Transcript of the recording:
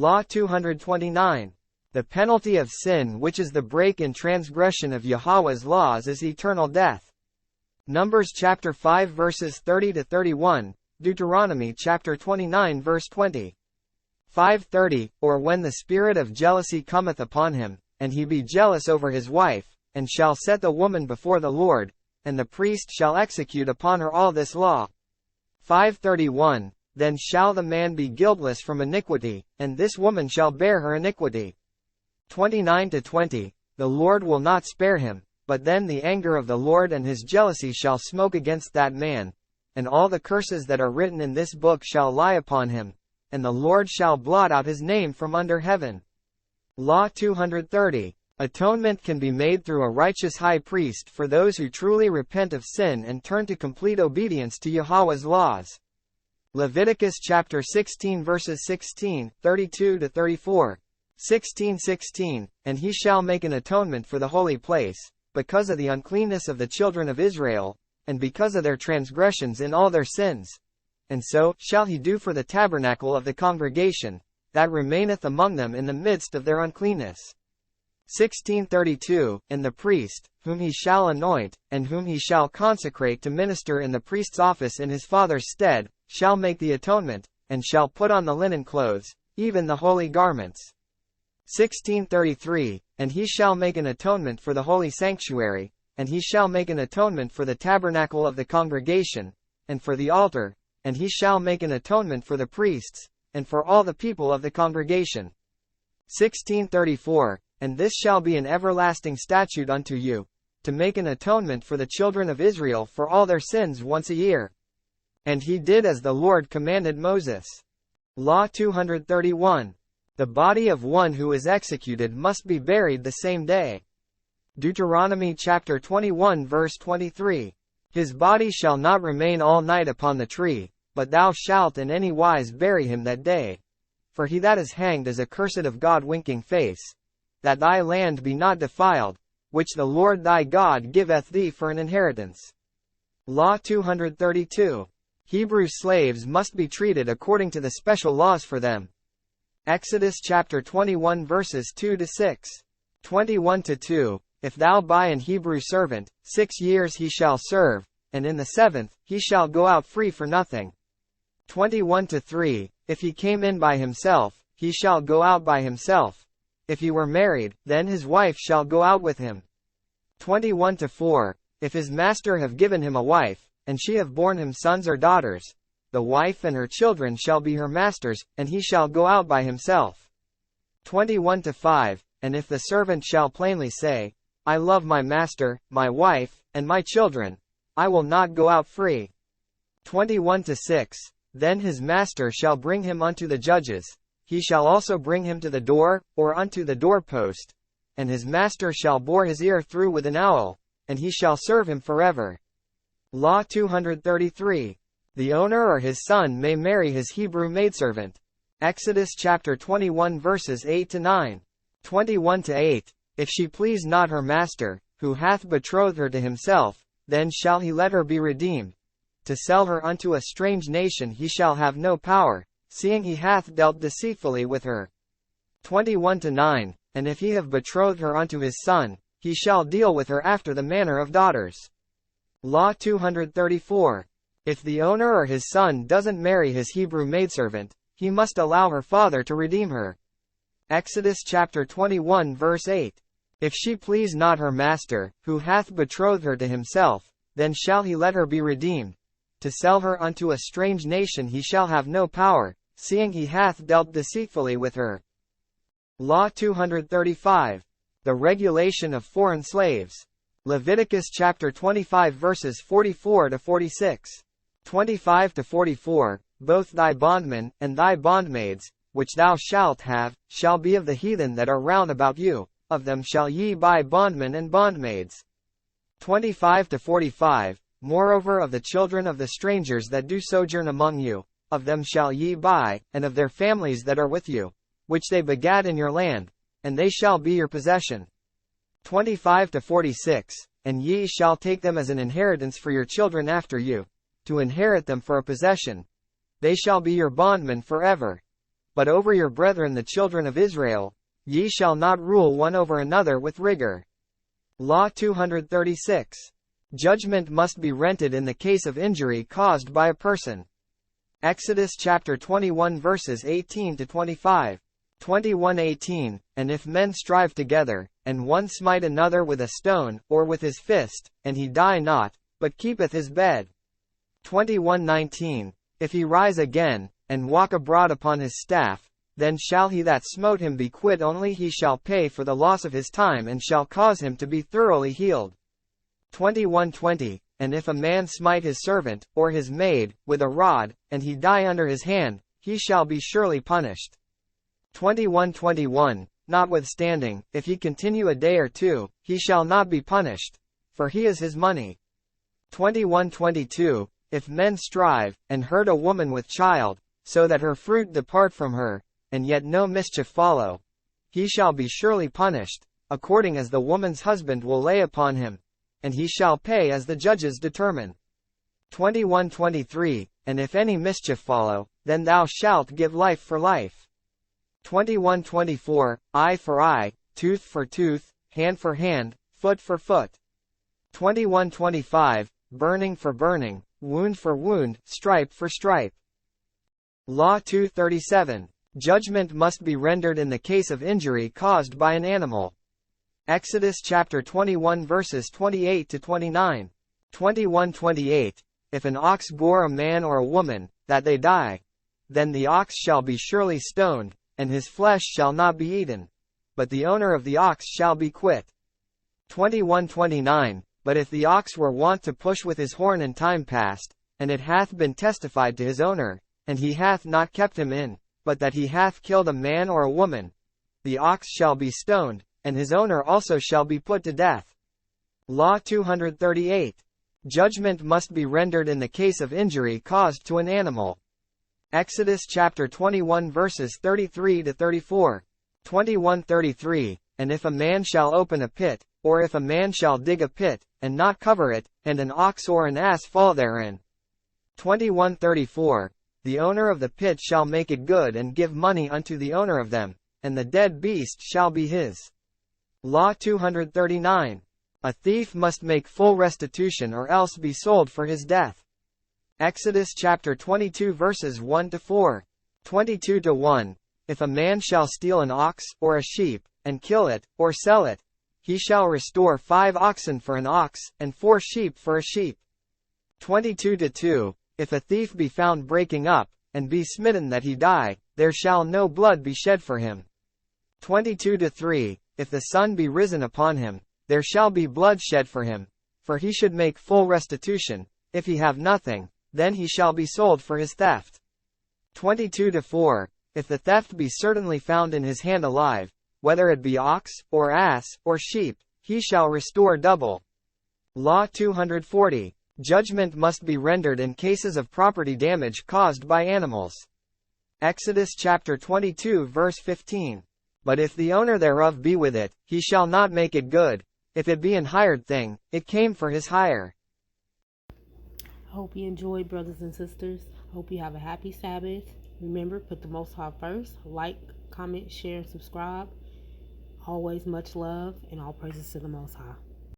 Law 229. The penalty of sin, which is the break in transgression of Yahweh's laws, is eternal death. Numbers chapter 5 verses 30 to 31, Deuteronomy chapter 29 verse 20. 5:30, or when the spirit of jealousy cometh upon him, and he be jealous over his wife, and shall set the woman before the Lord, and the priest shall execute upon her all this law. 5:31, then shall the man be guiltless from iniquity, and this woman shall bear her iniquity. 29 to 20, the Lord will not spare him, but then the anger of the Lord and his jealousy shall smoke against that man, and all the curses that are written in this book shall lie upon him, and the Lord shall blot out his name from under heaven. Law 230. Atonement can be made through a righteous high priest for those who truly repent of sin and turn to complete obedience to Yahweh's laws. Leviticus chapter 16 verses 16, 32 to 34. 16:16, and he shall make an atonement for the holy place, because of the uncleanness of the children of Israel, and because of their transgressions in all their sins. And so shall he do for the tabernacle of the congregation, that remaineth among them in the midst of their uncleanness. 16:32, and the priest, whom he shall anoint, and whom he shall consecrate to minister in the priest's office in his father's stead, shall make the atonement, and shall put on the linen clothes, even the holy garments. 16:33, and he shall make an atonement for the holy sanctuary, and he shall make an atonement for the tabernacle of the congregation, and for the altar, and he shall make an atonement for the priests, and for all the people of the congregation. 16:34, and this shall be an everlasting statute unto you, to make an atonement for the children of Israel for all their sins once a year. And he did as the Lord commanded Moses. Law 231. The body of one who is executed must be buried the same day. Deuteronomy chapter 21 verse 23. His body shall not remain all night upon the tree, but thou shalt in any wise bury him that day. For he that is hanged is accursed of God winking face, that thy land be not defiled, which the Lord thy God giveth thee for an inheritance. Law 232. Hebrew slaves must be treated according to the special laws for them. Exodus chapter 21 verses 2 to 6. 21 to 2. If thou buy an Hebrew servant, 6 years he shall serve, and in the 7th, he shall go out free for nothing. 21 to 3. If he came in by himself, he shall go out by himself. If he were married, then his wife shall go out with him. 21 to 4. If his master have given him a wife, and she have borne him sons or daughters, the wife and her children shall be her master's, and he shall go out by himself. 21 to 5. And if the servant shall plainly say, I love my master, my wife, and my children, I will not go out free. 21 to 6. Then his master shall bring him unto the judges, he shall also bring him to the door, or unto the doorpost, and his master shall bore his ear through with an awl, and he shall serve him forever. Law 233. The owner or his son may marry his Hebrew maidservant. Exodus chapter 21 verses 8 to 9. 21 to 8. If she please not her master, who hath betrothed her to himself, then shall he let her be redeemed. To sell her unto a strange nation he shall have no power, seeing he hath dealt deceitfully with her. 21 to 9. And if he have betrothed her unto his son, he shall deal with her after the manner of daughters. Law 234. If the owner or his son doesn't marry his Hebrew maidservant, he must allow her father to redeem her. Exodus chapter 21 verse 8. If she please not her master, who hath betrothed her to himself, then shall he let her be redeemed. To sell her unto a strange nation he shall have no power, seeing he hath dealt deceitfully with her. Law 235. The regulation of foreign slaves. Leviticus chapter 25 verses 44 to 46. 25 to 44. Both thy bondmen, and thy bondmaids, which thou shalt have, shall be of the heathen that are round about you, of them shall ye buy bondmen and bondmaids. 25 to 45. Moreover of the children of the strangers that do sojourn among you, of them shall ye buy, and of their families that are with you, which they begat in your land, and they shall be your possession. 25 to 46. And ye shall take them as an inheritance for your children after you, to inherit them for a possession. They shall be your bondmen forever. But over your brethren the children of Israel, ye shall not rule one over another with rigor. Law 236. Judgment must be rendered in the case of injury caused by a person. Exodus chapter 21 verses 18 to 25. 21:18, and if men strive together, and one smite another with a stone, or with his fist, and he die not, but keepeth his bed. 21:19, if he rise again, and walk abroad upon his staff, then shall he that smote him be quit, only he shall pay for the loss of his time and shall cause him to be thoroughly healed. 21:20, and if a man smite his servant, or his maid, with a rod, and he die under his hand, he shall be surely punished. 21:21, notwithstanding, if he continue a day or two, he shall not be punished, for he is his money. 21:22, if men strive, and hurt a woman with child, so that her fruit depart from her, and yet no mischief follow, he shall be surely punished, according as the woman's husband will lay upon him, and he shall pay as the judges determine. 21:23, and if any mischief follow, then thou shalt give life for life. 21:24, eye for eye, tooth for tooth, hand for hand, foot for foot. 21:25, burning for burning, wound for wound, stripe for stripe. Law 237. Judgment must be rendered in the case of injury caused by an animal. Exodus chapter 21 verses 28 to 29. 21:28, if an ox gore a man or a woman, that they die, then the ox shall be surely stoned, and his flesh shall not be eaten, but the owner of the ox shall be quit. 21:29, but if the ox were wont to push with his horn in time past, and it hath been testified to his owner, and he hath not kept him in, but that he hath killed a man or a woman, the ox shall be stoned, and his owner also shall be put to death. Law 238. Judgment must be rendered in the case of injury caused to an animal. Exodus chapter 21 verses 33 to 34. 21:33, and if a man shall open a pit, or if a man shall dig a pit, and not cover it, and an ox or an ass fall therein. 21:34, the owner of the pit shall make it good and give money unto the owner of them, and the dead beast shall be his. Law 239. A thief must make full restitution or else be sold for his death. Exodus chapter 22 verses 1 to 4. 22:1, if a man shall steal an ox, or a sheep, and kill it, or sell it, he shall restore 5 oxen for an ox, and 4 sheep for a sheep. 22:2, if a thief be found breaking up, and be smitten that he die, there shall no blood be shed for him. 22:3, if the sun be risen upon him, there shall be blood shed for him, for he should make full restitution. If he have nothing, then he shall be sold for his theft. 22:4, if the theft be certainly found in his hand alive, whether it be ox, or ass, or sheep, he shall restore double. Law 240. Judgment must be rendered in cases of property damage caused by animals. Exodus chapter 22 verse 15. But if the owner thereof be with it, he shall not make it good. If it be an hired thing, it came for his hire. I hope you enjoyed, brothers and sisters. I hope you have a happy Sabbath. Remember, put the Most High first. Like, comment, share, and subscribe. Always much love, and all praises to the Most High.